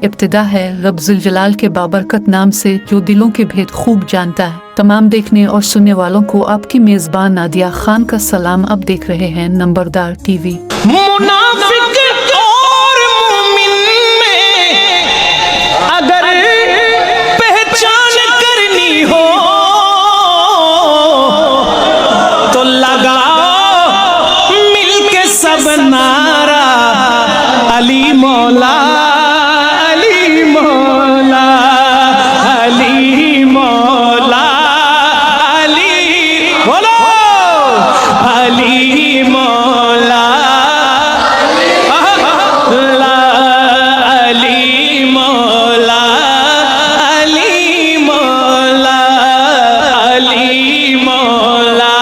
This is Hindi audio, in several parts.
इब्तिदा है रब जुल जलाल के बाबरकत नाम से जो दिलों के भेद खूब जानता है। तमाम देखने और सुनने वालों को आपकी मेज़बान नादिया खान का सलाम। अब देख रहे हैं नंबरदार टीवी। मुनाफिक और मोमिन में अगर पहचान करनी हो तो लगाओ मिलके सब नारा अली मौला अली मौला अली मौला अली बोलो अली मौला अली मौला अली मौला अली मौला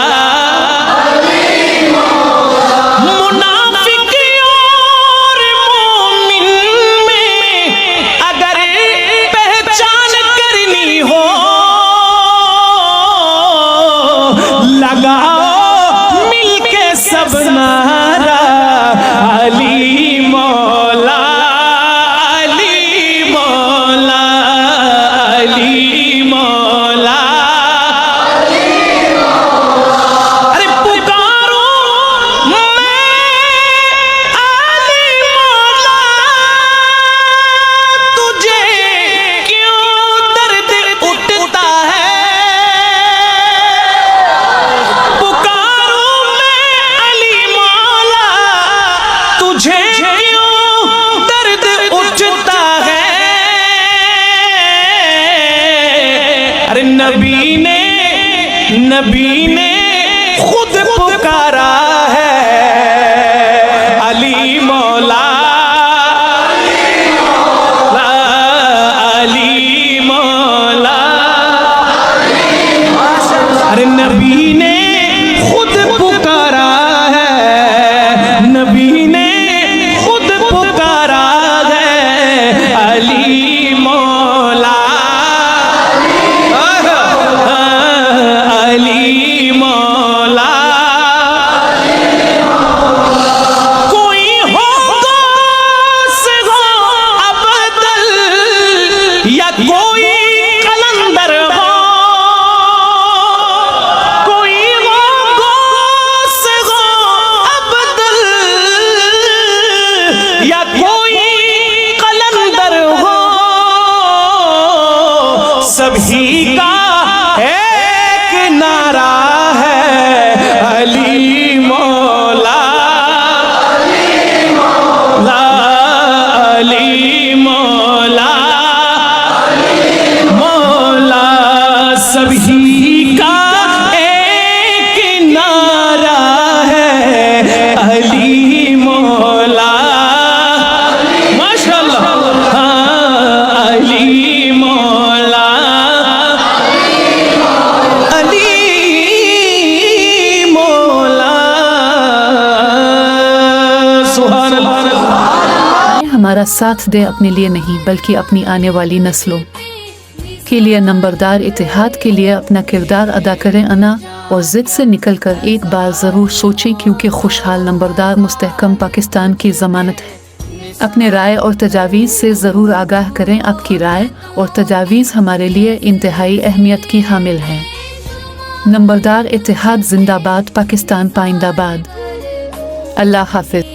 मुनाफिक और मोमिन में अगर पहचान करनी हो लगाओ मिलके सब नारा अली मौला अली मौला अली मौला। अरे पुकारो मैं अली मौला तुझे क्यों दर्द उठता है। पुकारो मैं अली मौला तुझे क्यों दर्द उठता है। अरे नबी ने खुद पुकारा है अली मौला अली मौला। अरे नबी ने खुद पुकारा है नबी ने खुद पुकारा है अली मौला अली मौला। कोई हो गौस हो अबदल या कोई कलंदर हो कोई हो गौस हो अबदल या कोई कलंदर हो सभी का एक नारा है अली मौला अली मौला मौला सभी का एक नारा है अली मौला माशाअल्लाह अली मौला अली मौला सुभान अल्लाह। हमारा साथ दे अपने लिए नहीं बल्कि अपनी आने वाली नस्लों के लिए। नंबरदार इत्तेहाद के लिए अपना किरदार अदा करें अना और जिद से निकलकर एक बार ज़रूर सोचें क्योंकि खुशहाल नंबरदार मुस्तहकम पाकिस्तान की ज़मानत है। अपने राय और तजावीज़ से ज़रूर आगाह करें। आपकी राय और तजावीज़ हमारे लिए इंतहाई अहमियत की हामिल हैं। नंबरदार इत्तेहाद जिंदाबाद, पाकिस्तान पाइंदाबाद। अल्लाह हाफिज।